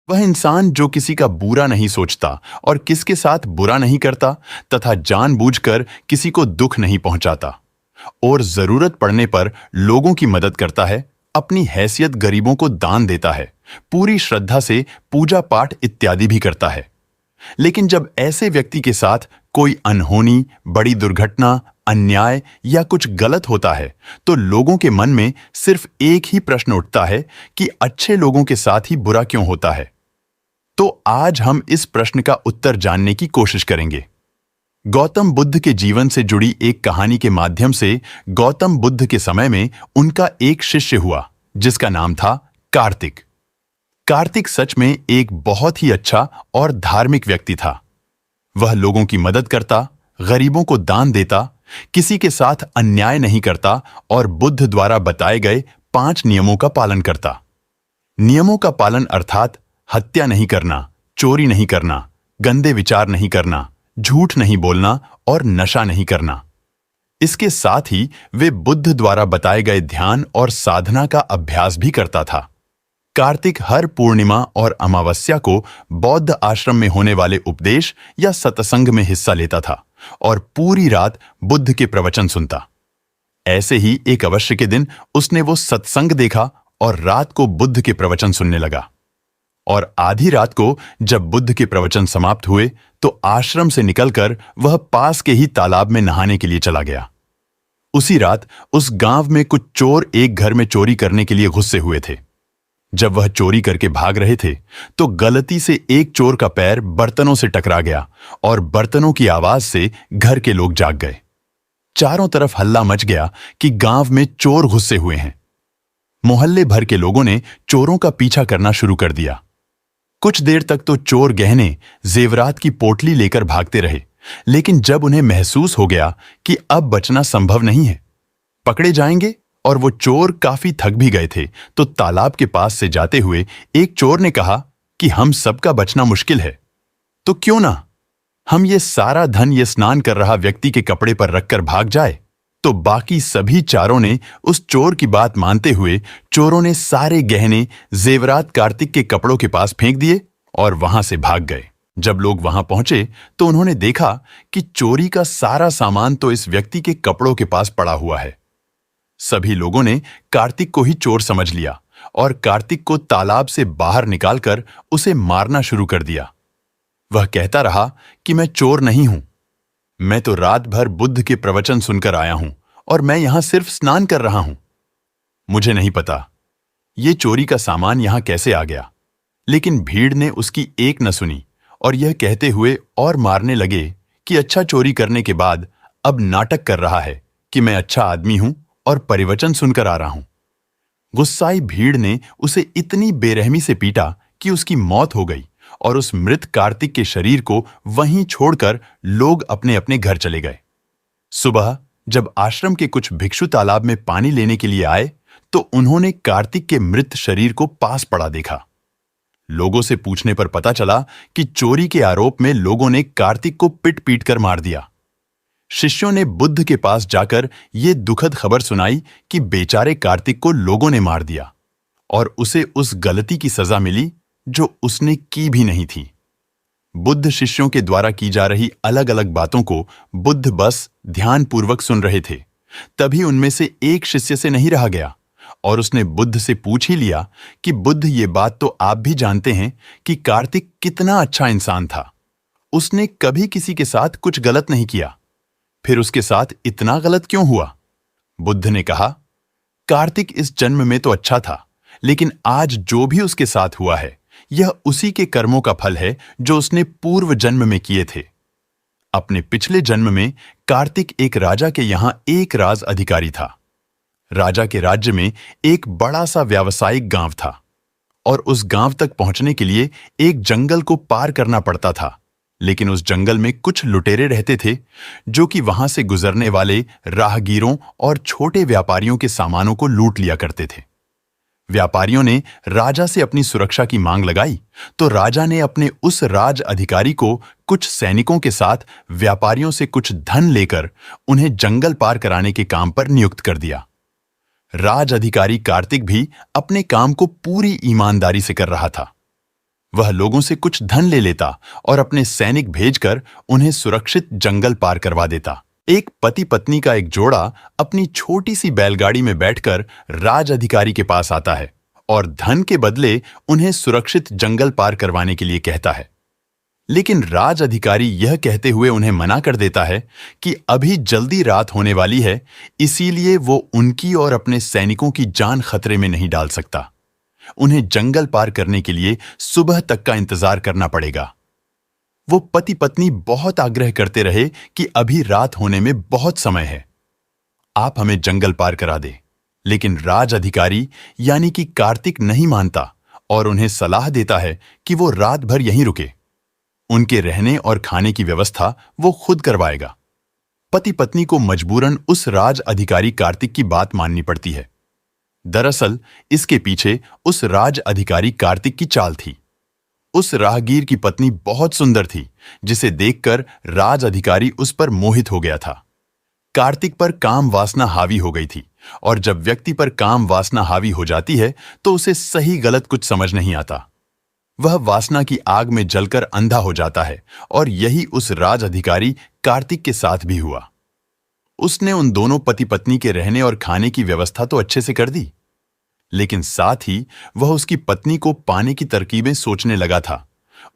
वह इंसान जो किसी का बुरा नहीं सोचता और किसके साथ बुरा नहीं करता तथा जानबूझकर किसी को दुख नहीं पहुंचाता और जरूरत पड़ने पर लोगों की मदद करता है, अपनी हैसियत गरीबों को दान देता है, पूरी श्रद्धा से पूजा पाठ इत्यादि भी करता है। लेकिन जब ऐसे व्यक्ति के साथ कोई अनहोनी, बड़ी दुर्घटना, अन्याय या कुछ गलत होता है तो लोगों के मन में सिर्फ एक ही प्रश्न उठता है कि अच्छे लोगों के साथ ही बुरा क्यों होता है। तो आज हम इस प्रश्न का उत्तर जानने की कोशिश करेंगे। गौतम बुद्ध के जीवन से जुड़ी एक कहानी के माध्यम से गौतम बुद्ध के समय में उनका एक शिष्य हुआ जिसका नाम था कार्तिक। कार्तिक सच में एक बहुत ही अच्छा और धार्मिक व्यक्ति था। वह लोगों की मदद करता, गरीबों को दान देता, किसी के साथ अन्याय नहीं करता और बुद्ध द्वारा बताए गए 5 नियमों का पालन करता। नियमों का पालन अर्थात हत्या नहीं करना, चोरी नहीं करना, गंदे विचार नहीं करना, झूठ नहीं बोलना और नशा नहीं करना। इसके साथ ही वे बुद्ध द्वारा बताए गए ध्यान और साधना का अभ्यास भी करता था। कार्तिक हर पूर्णिमा और अमावस्या को बौद्ध आश्रम में होने वाले उपदेश या सत्संग में हिस्सा लेता था और पूरी रात बुद्ध के प्रवचन सुनता। ऐसे ही एक अवश्य के दिन उसने वो सत्संग देखा और रात को बुद्ध के प्रवचन सुनने लगा। और आधी रात को जब बुद्ध के प्रवचन समाप्त हुए तो आश्रम से निकलकर वह पास के ही तालाब में नहाने के लिए चला गया। उसी रात उस गांव में कुछ चोर एक घर में चोरी करने के लिए घुसे हुए थे। जब वह चोरी करके भाग रहे थे तो गलती से एक चोर का पैर बर्तनों से टकरा गया और बर्तनों की आवाज से घर के लोग जाग गए। चारों तरफ हल्ला मच गया कि गांव में चोर घुसे हुए हैं। मोहल्ले भर के लोगों ने चोरों का पीछा करना शुरू कर दिया। कुछ देर तक तो चोर गहने, जेवरात की पोटली लेकर भागते रहे, लेकिन जब उन्हें महसूस हो गया कि अब बचना संभव नहीं है, पकड़े जाएंगे, और वो चोर काफी थक भी गए थे, तो तालाब के पास से जाते हुए एक चोर ने कहा कि हम सबका बचना मुश्किल है, तो क्यों ना हम ये सारा धन ये स्नान कर रहा व्यक्ति के कपड़े पर रखकर भाग जाए। तो बाकी सभी चारों ने उस चोर की बात मानते हुए चोरों ने सारे गहने, जेवरात कार्तिक के कपड़ों के पास फेंक दिए और वहां से भाग गए। जब लोग वहां पहुंचे तो उन्होंने देखा कि चोरी का सारा सामान तो इस व्यक्ति के कपड़ों के पास पड़ा हुआ है। सभी लोगों ने कार्तिक को ही चोर समझ लिया और कार्तिक को तालाब से बाहर निकालकर उसे मारना शुरू कर दिया। वह कहता रहा कि मैं चोर नहीं हूं, मैं तो रात भर बुद्ध के प्रवचन सुनकर आया हूं और मैं यहां सिर्फ स्नान कर रहा हूं। मुझे नहीं पता ये चोरी का सामान यहां कैसे आ गया। लेकिन भीड़ ने उसकी एक न सुनी और यह कहते हुए और मारने लगे कि अच्छा, चोरी करने के बाद अब नाटक कर रहा है कि मैं अच्छा आदमी हूं और परिवचन सुनकर आ रहा हूं। गुस्साई भीड़ ने उसे इतनी बेरहमी से पीटा कि उसकी मौत हो गई और उस मृत कार्तिक के शरीर को वहीं छोड़कर लोग अपने अपने घर चले गए। सुबह जब आश्रम के कुछ भिक्षु तालाब में पानी लेने के लिए आए तो उन्होंने कार्तिक के मृत शरीर को पास पड़ा देखा। लोगों से पूछने पर पता चला कि चोरी के आरोप में लोगों ने कार्तिक को पीट पीट कर मार दिया। शिष्यों ने बुद्ध के पास जाकर ये दुखद खबर सुनाई कि बेचारे कार्तिक को लोगों ने मार दिया और उसे उस गलती की सजा मिली जो उसने की भी नहीं थी। बुद्ध शिष्यों के द्वारा की जा रही अलग अलग बातों को बुद्ध बस ध्यानपूर्वक सुन रहे थे। तभी उनमें से एक शिष्य से नहीं रहा गया और उसने बुद्ध से पूछ ही लिया कि बुद्ध, ये बात तो आप भी जानते हैं कि कार्तिक कितना अच्छा इंसान था। उसने कभी किसी के साथ कुछ गलत नहीं किया, फिर उसके साथ इतना गलत क्यों हुआ? बुद्ध ने कहा, कार्तिक इस जन्म में तो अच्छा था, लेकिन आज जो भी उसके साथ हुआ है यह उसी के कर्मों का फल है जो उसने पूर्व जन्म में किए थे। अपने पिछले जन्म में कार्तिक एक राजा के यहां एक राज अधिकारी था। राजा के राज्य में एक बड़ा सा व्यावसायिक गांव था और उस गांव तक पहुंचने के लिए एक जंगल को पार करना पड़ता था। लेकिन उस जंगल में कुछ लुटेरे रहते थे जो कि वहां से गुजरने वाले राहगीरों और छोटे व्यापारियों के सामानों को लूट लिया करते थे। व्यापारियों ने राजा से अपनी सुरक्षा की मांग लगाई तो राजा ने अपने उस राज अधिकारी को कुछ सैनिकों के साथ व्यापारियों से कुछ धन लेकर उन्हें जंगल पार कराने के काम पर नियुक्त कर दिया। राज अधिकारी कार्तिक भी अपने काम को पूरी ईमानदारी से कर रहा था। वह लोगों से कुछ धन ले लेता और अपने सैनिक भेजकर उन्हें सुरक्षित जंगल पार करवा देता। एक पति पत्नी का एक जोड़ा अपनी छोटी सी बैलगाड़ी में बैठकर राज अधिकारी के पास आता है और धन के बदले उन्हें सुरक्षित जंगल पार करवाने के लिए कहता है। लेकिन राज अधिकारी यह कहते हुए उन्हें मना कर देता है कि अभी जल्दी रात होने वाली है, इसीलिए वो उनकी और अपने सैनिकों की जान खतरे में नहीं डाल सकता। उन्हें जंगल पार करने के लिए सुबह तक का इंतजार करना पड़ेगा। वो पति पत्नी बहुत आग्रह करते रहे कि अभी रात होने में बहुत समय है, आप हमें जंगल पार करा दे। लेकिन राज अधिकारी यानी कि कार्तिक नहीं मानता और उन्हें सलाह देता है कि वो रात भर यहीं रुके। उनके रहने और खाने की व्यवस्था वो खुद करवाएगा। पति पत्नी को मजबूरन उस राज अधिकारी कार्तिक की बात माननी पड़ती है। दरअसल इसके पीछे उस राज अधिकारी कार्तिक की चाल थी। उस राहगीर की पत्नी बहुत सुंदर थी, जिसे देखकर राज अधिकारी उस पर मोहित हो गया था। कार्तिक पर काम वासना हावी हो गई थी और जब व्यक्ति पर काम वासना हावी हो जाती है तो उसे सही गलत कुछ समझ नहीं आता। वह वासना की आग में जलकर अंधा हो जाता है और यही उस राज अधिकारी कार्तिक के साथ भी हुआ। उसने उन दोनों पति पत्नी के रहने और खाने की व्यवस्था तो अच्छे से कर दी, लेकिन साथ ही वह उसकी पत्नी को पाने की तरकीबें सोचने लगा था।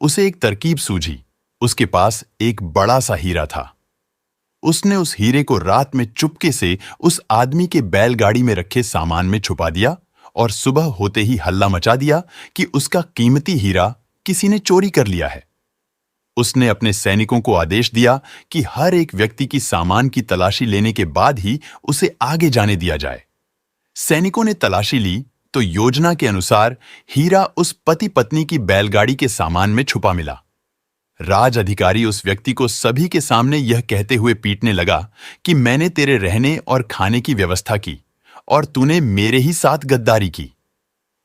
उसे एक तरकीब सूझी। उसके पास एक बड़ा सा हीरा था। उसने उस हीरे को रात में चुपके से उस आदमी के बैलगाड़ी में रखे सामान में छुपा दिया और सुबह होते ही हल्ला मचा दिया कि उसका कीमती हीरा किसी ने चोरी कर लिया है। उसने अपने सैनिकों को आदेश दिया कि हर एक व्यक्ति की सामान की तलाशी लेने के बाद ही उसे आगे जाने दिया जाए। सैनिकों ने तलाशी ली तो योजना के अनुसार हीरा उस पति पत्नी की बैलगाड़ी के सामान में छुपा मिला। राज अधिकारी उस व्यक्ति को सभी के सामने यह कहते हुए पीटने लगा कि मैंने तेरे रहने और खाने की व्यवस्था की और तूने मेरे ही साथ गद्दारी की।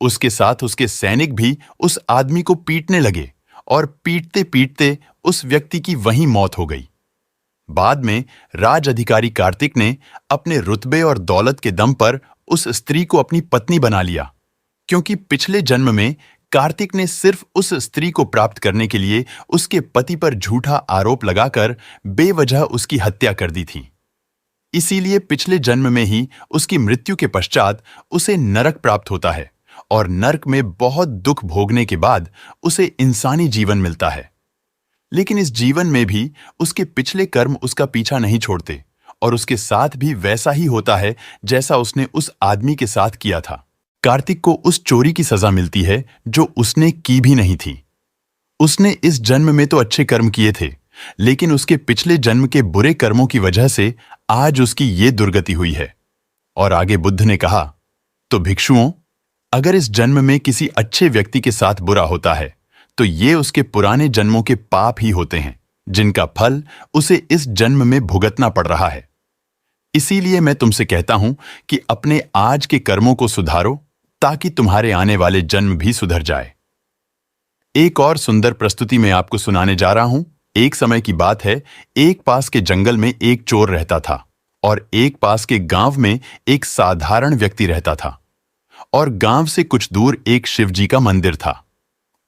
उसके साथ उसके सैनिक भी उस आदमी को पीटने लगे और पीटते पीटते उस व्यक्ति की वहीं मौत हो गई। बाद में राज अधिकारी कार्तिक ने अपने रुतबे और दौलत के दम पर उस स्त्री को अपनी पत्नी बना लिया, क्योंकि पिछले जन्म में कार्तिक ने सिर्फ उस स्त्री को प्राप्त करने के लिए उसके पति पर झूठा आरोप लगाकर बेवजह उसकी हत्या कर दी थी। इसीलिए पिछले जन्म में ही उसकी मृत्यु के पश्चात उसे नरक प्राप्त होता है और नरक में बहुत दुख भोगने के बाद उसे इंसानी जीवन मिलता है। लेकिन इस जीवन में भी उसके पिछले कर्म उसका पीछा नहीं छोड़ते और उसके साथ भी वैसा ही होता है जैसा उसने उस आदमी के साथ किया था। कार्तिक को उस चोरी की सजा मिलती है जो उसने की भी नहीं थी। उसने इस जन्म में तो अच्छे कर्म किए थे, लेकिन उसके पिछले जन्म के बुरे कर्मों की वजह से आज उसकी ये दुर्गति हुई है। और आगे बुद्ध ने कहा, तो भिक्षुओं, अगर इस जन्म में किसी अच्छे व्यक्ति के साथ बुरा होता है तो ये उसके पुराने जन्मों के पाप ही होते हैं, जिनका फल उसे इस जन्म में भुगतना पड़ रहा है। इसीलिए मैं तुमसे कहता हूं कि अपने आज के कर्मों को सुधारो ताकि तुम्हारे आने वाले जन्म भी सुधर जाए। एक और सुंदर प्रस्तुति में आपको सुनाने जा रहा हूं। एक समय की बात है, एक पास के जंगल में एक चोर रहता था और एक पास के गांव में एक साधारण व्यक्ति रहता था। और गांव से कुछ दूर एक शिवजी का मंदिर था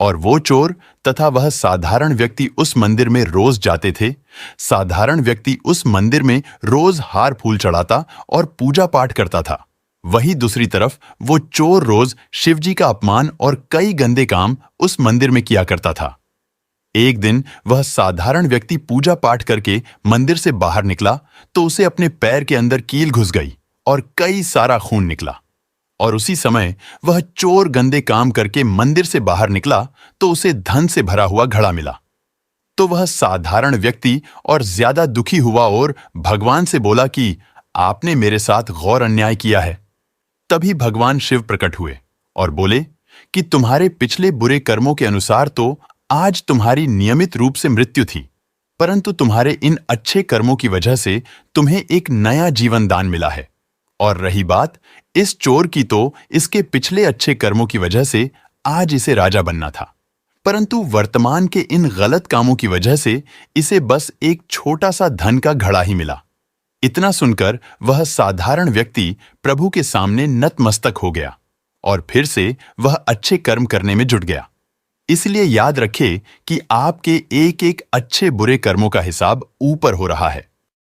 और वो चोर तथा वह साधारण व्यक्ति उस मंदिर में रोज जाते थे। साधारण व्यक्ति उस मंदिर में रोज हार फूल चढ़ाता और पूजा पाठ करता था। वहीं दूसरी तरफ वो चोर रोज शिवजी का अपमान और कई गंदे काम उस मंदिर में किया करता था। एक दिन वह साधारण व्यक्ति पूजा पाठ करके मंदिर से बाहर निकला तो उसे अपने पैर के अंदर कील घुस गई और कई सारा खून निकला। और उसी समय वह चोर गंदे काम करके मंदिर से बाहर निकला तो उसे धन से भरा हुआ घड़ा मिला। तो वह साधारण व्यक्ति और ज्यादा दुखी हुआ और भगवान से बोला कि आपने मेरे साथ घोर अन्याय किया है। तभी भगवान शिव प्रकट हुए और बोले कि तुम्हारे पिछले बुरे कर्मों के अनुसार तो आज तुम्हारी नियमित रूप से मृत्यु थी, परंतु तुम्हारे इन अच्छे कर्मों की वजह से तुम्हें एक नया जीवन दान मिला है। और रही बात इस चोर की, तो इसके पिछले अच्छे कर्मों की वजह से आज इसे राजा बनना था, परंतु वर्तमान के इन गलत कामों की वजह से इसे बस एक छोटा सा धन का घड़ा ही मिला। इतना सुनकर वह साधारण व्यक्ति प्रभु के सामने नतमस्तक हो गया और फिर से वह अच्छे कर्म करने में जुट गया। इसलिए याद रखें कि आपके एक एक अच्छे बुरे कर्मों का हिसाब ऊपर हो रहा है।